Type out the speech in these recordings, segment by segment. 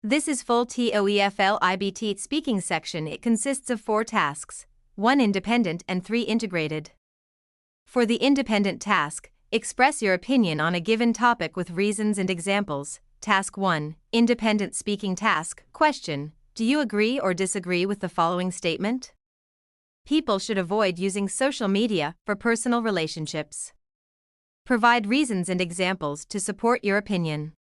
This is full TOEFL IBT speaking section. It consists of 4 tasks, 1 independent and 3 integrated. For the independent task, express your opinion on a given topic with reasons and examples. Task 1, Independent Speaking Task. Question: do you agree or disagree with the following statement? People should avoid using social media for personal relationships. Provide reasons and examples to support your opinion.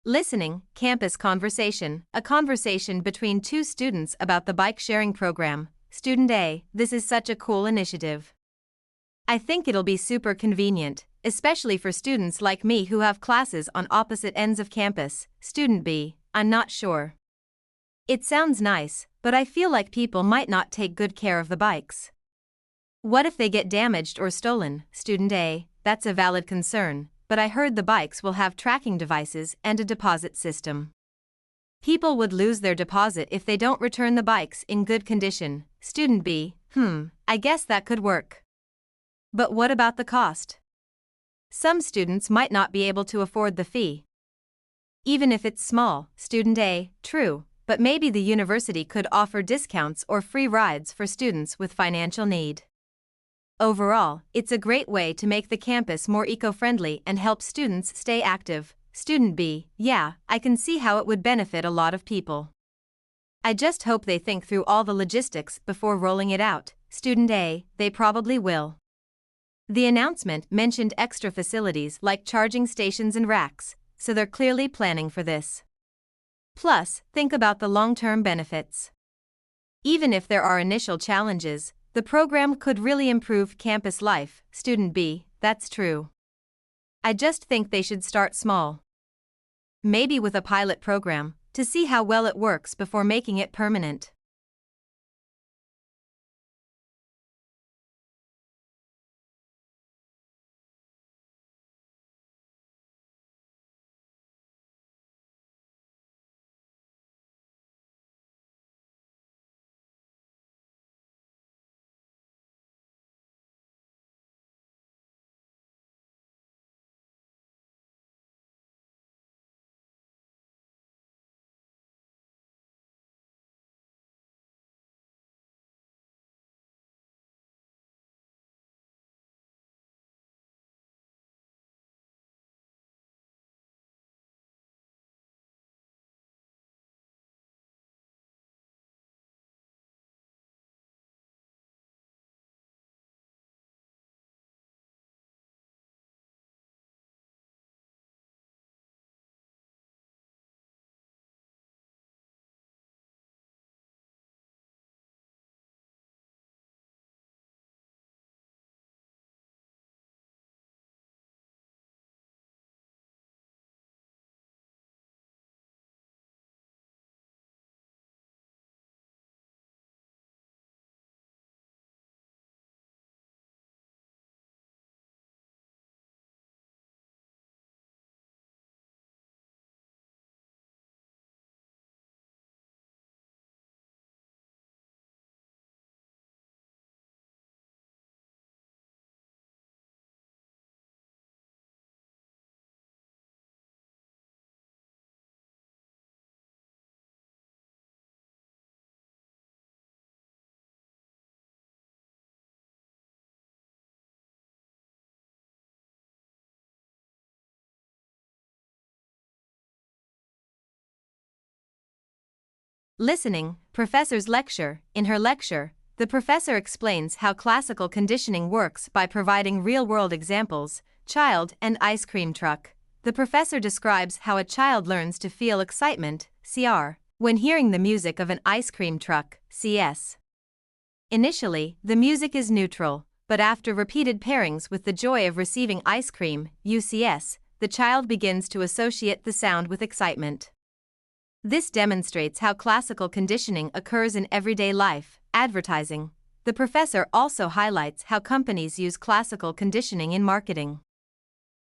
Listening, campus conversation, a conversation between 2 students about the bike sharing program. Student A: this is such a cool initiative. I think it'll be super convenient, especially for students like me who have classes on opposite ends of campus. Student B: I'm not sure. It sounds nice, but I feel like people might not take good care of the bikes. What if they get damaged or stolen? Student A: that's a valid concern, but I heard the bikes will have tracking devices and a deposit system. People would lose their deposit if they don't return the bikes in good condition. Student B: I guess that could work. But what about the cost? Some students might not be able to afford the fee, even if it's small. Student A: true, but maybe the university could offer discounts or free rides for students with financial need. Overall, it's a great way to make the campus more eco-friendly and help students stay active. Student B: yeah, I can see how it would benefit a lot of people. I just hope they think through all the logistics before rolling it out. Student A: they probably will. The announcement mentioned extra facilities like charging stations and racks, so they're clearly planning for this. Plus, think about the long-term benefits. Even if there are initial challenges, the program could really improve campus life. Student B: that's true. I just think they should start small. Maybe with a pilot program, to see how well it works before making it permanent. Listening, Professor's lecture. In her lecture, the professor explains how classical conditioning works by providing real-world examples, child and ice cream truck. The professor describes how a child learns to feel excitement, CR, when hearing the music of an ice cream truck, CS. Initially, the music is neutral, but after repeated pairings with the joy of receiving ice cream, UCS, the child begins to associate the sound with excitement. This demonstrates how classical conditioning occurs in everyday life. Advertising. The professor also highlights how companies use classical conditioning in marketing.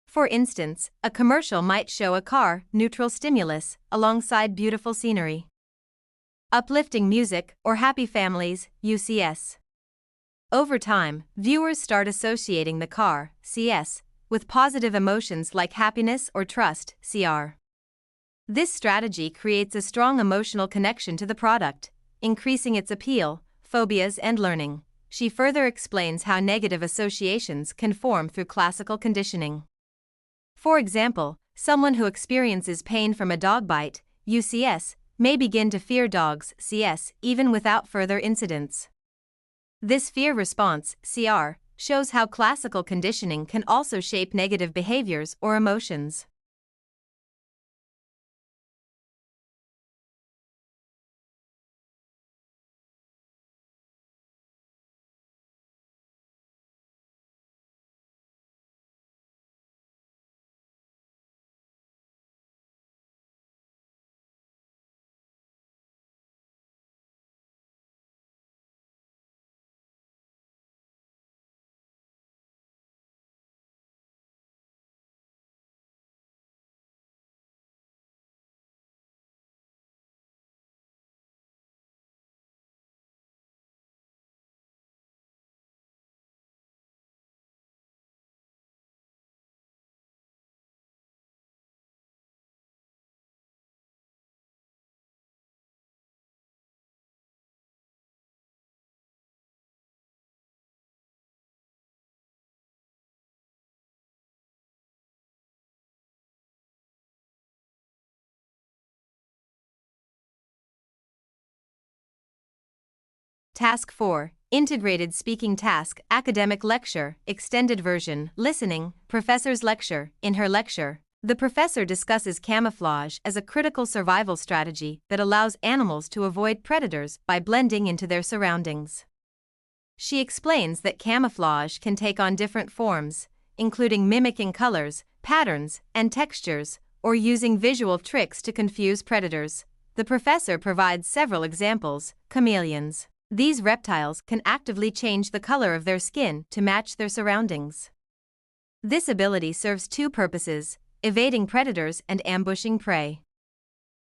For instance, a commercial might show a car, neutral stimulus, alongside beautiful scenery. Uplifting music, or happy families, UCS. Over time, viewers start associating the car, CS, with positive emotions like happiness or trust, CR. This strategy creates a strong emotional connection to the product, increasing its appeal. Phobias and learning. She further explains how negative associations can form through classical conditioning. For example, someone who experiences pain from a dog bite, UCS, may begin to fear dogs, CS, even without further incidents. This fear response, CR, shows how classical conditioning can also shape negative behaviors or emotions. Task 4. Integrated Speaking Task. Academic Lecture. Extended Version. Listening. Professor's Lecture. In her lecture, the professor discusses camouflage as a critical survival strategy that allows animals to avoid predators by blending into their surroundings. She explains that camouflage can take on different forms, including mimicking colors, patterns, and textures, or using visual tricks to confuse predators. The professor provides several examples. Chameleons. These reptiles can actively change the color of their skin to match their surroundings. This ability serves two purposes: evading predators and ambushing prey.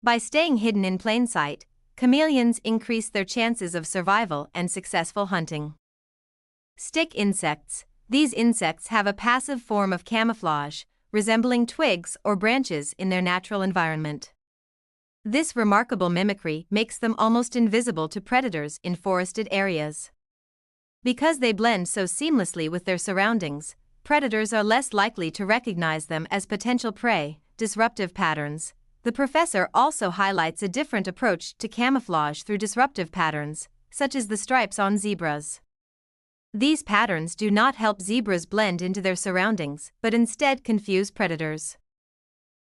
By staying hidden in plain sight, chameleons increase their chances of survival and successful hunting. Stick insects. These insects have a passive form of camouflage, resembling twigs or branches in their natural environment. This remarkable mimicry makes them almost invisible to predators in forested areas. Because they blend so seamlessly with their surroundings, predators are less likely to recognize them as potential prey. Disruptive patterns. The professor also highlights a different approach to camouflage through disruptive patterns, such as the stripes on zebras. These patterns do not help zebras blend into their surroundings, but instead confuse predators.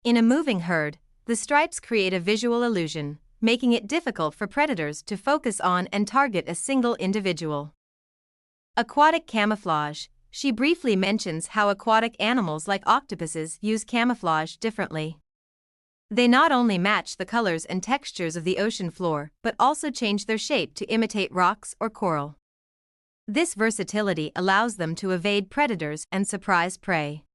In a moving herd, the stripes create a visual illusion, making it difficult for predators to focus on and target a single individual. Aquatic camouflage. She briefly mentions how aquatic animals like octopuses use camouflage differently. They not only match the colors and textures of the ocean floor, but also change their shape to imitate rocks or coral. This versatility allows them to evade predators and surprise prey.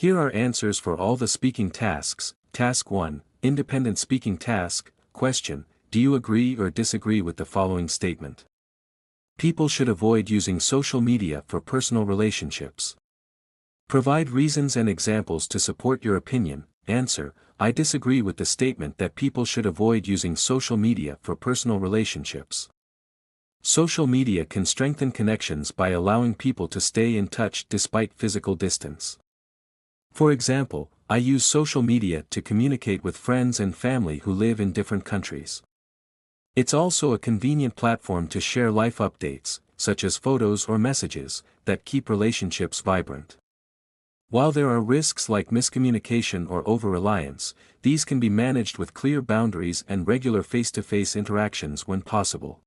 Here are answers for all the speaking tasks. Task 1, Independent Speaking Task. Question, do you agree or disagree with the following statement? People should avoid using social media for personal relationships. Provide reasons and examples to support your opinion. Answer, I disagree with the statement that people should avoid using social media for personal relationships. Social media can strengthen connections by allowing people to stay in touch despite physical distance. For example, I use social media to communicate with friends and family who live in different countries. It's also a convenient platform to share life updates, such as photos or messages, that keep relationships vibrant. While there are risks like miscommunication or over-reliance, these can be managed with clear boundaries and regular face-to-face interactions when possible.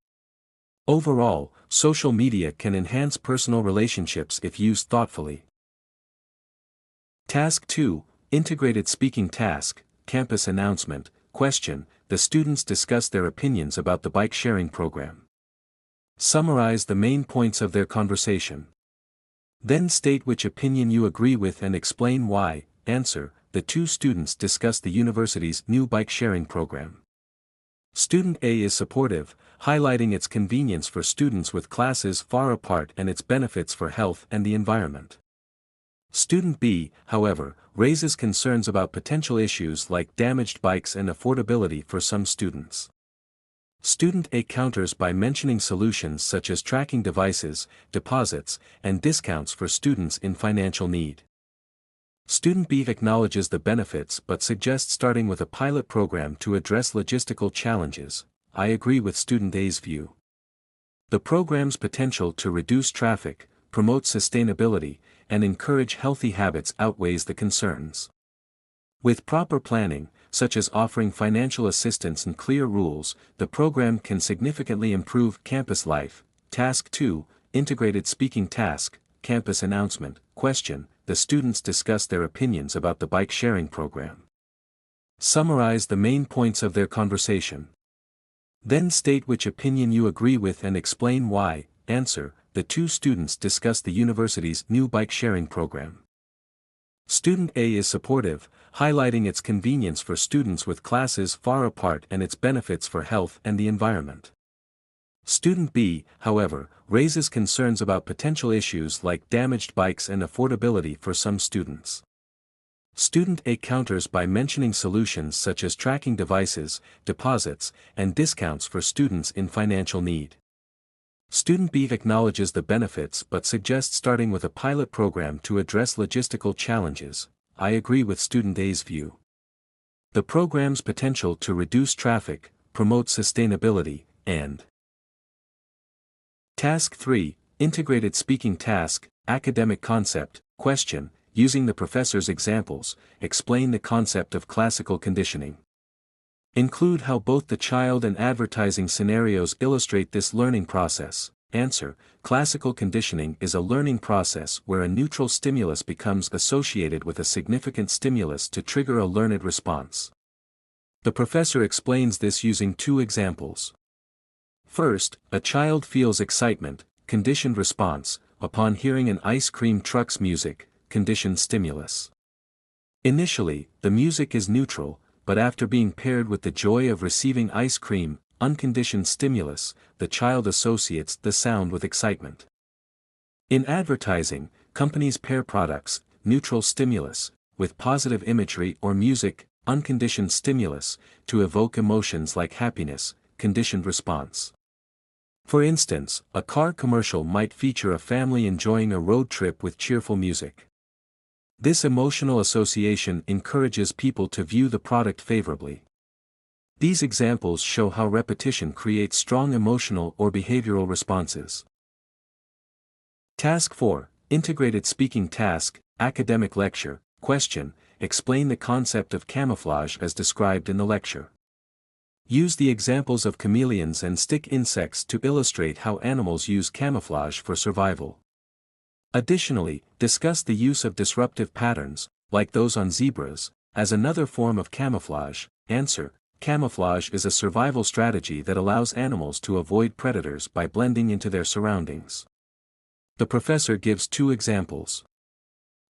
Overall, social media can enhance personal relationships if used thoughtfully. Task 2, Integrated Speaking Task, Campus Announcement. Question, the students discuss their opinions about the bike sharing program. Summarize the main points of their conversation. Then state which opinion you agree with and explain why. Answer, the two students discuss the university's new bike sharing program. Student A is supportive, highlighting its convenience for students with classes far apart and its benefits for health and the environment. Student B, however, raises concerns about potential issues like damaged bikes and affordability for some students. Student A counters by mentioning solutions such as tracking devices, deposits, and discounts for students in financial need. Student B acknowledges the benefits but suggests starting with a pilot program to address logistical challenges. I agree with Student A's view. The program's potential to reduce traffic, promote sustainability, and encourage healthy habits outweighs the concerns. With proper planning, such as offering financial assistance and clear rules, the program can significantly improve campus life. Task 2, Integrated Speaking Task, Campus Announcement. Question, the students discuss their opinions about the bike sharing program. Summarize the main points of their conversation. Then state which opinion you agree with and explain why. Answer, the two students discuss the university's new bike sharing program. Student A is supportive, highlighting its convenience for students with classes far apart and its benefits for health and the environment. Student B, however, raises concerns about potential issues like damaged bikes and affordability for some students. Student A counters by mentioning solutions such as tracking devices, deposits, and discounts for students in financial need. Student B acknowledges the benefits but suggests starting with a pilot program to address logistical challenges. I agree with Student A's view. The program's potential to reduce traffic, promote sustainability, and Task 3, Integrated Speaking Task, Academic Concept. Question, using the professor's examples, explain the concept of classical conditioning. Include how both the child and advertising scenarios illustrate this learning process. Answer, classical conditioning is a learning process where a neutral stimulus becomes associated with a significant stimulus to trigger a learned response. The professor explains this using two examples. First, a child feels excitement, conditioned response, upon hearing an ice cream truck's music, conditioned stimulus. Initially, the music is neutral, but after being paired with the joy of receiving ice cream, unconditioned stimulus, the child associates the sound with excitement. In advertising, companies pair products, neutral stimulus, with positive imagery or music, unconditioned stimulus, to evoke emotions like happiness, conditioned response. For instance, a car commercial might feature a family enjoying a road trip with cheerful music. This emotional association encourages people to view the product favorably. These examples show how repetition creates strong emotional or behavioral responses. Task 4, Integrated Speaking Task, Academic Lecture. Question, explain the concept of camouflage as described in the lecture. Use the examples of chameleons and stick insects to illustrate how animals use camouflage for survival. Additionally, discuss the use of disruptive patterns, like those on zebras, as another form of camouflage. Answer, camouflage is a survival strategy that allows animals to avoid predators by blending into their surroundings. The professor gives two examples.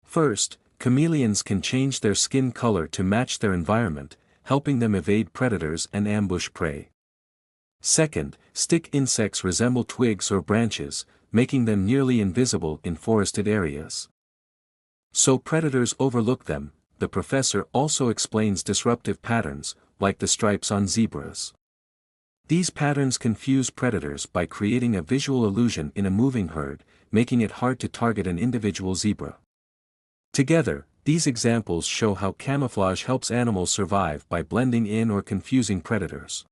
First, Chameleons can change their skin color to match their environment, helping them evade predators and ambush prey. Second, stick insects resemble twigs or branches, making them nearly invisible in forested areas. So predators overlook them. The professor also explains disruptive patterns, like the stripes on zebras. These patterns confuse predators by creating a visual illusion in a moving herd, making it hard to target an individual zebra. Together, these examples show how camouflage helps animals survive by blending in or confusing predators.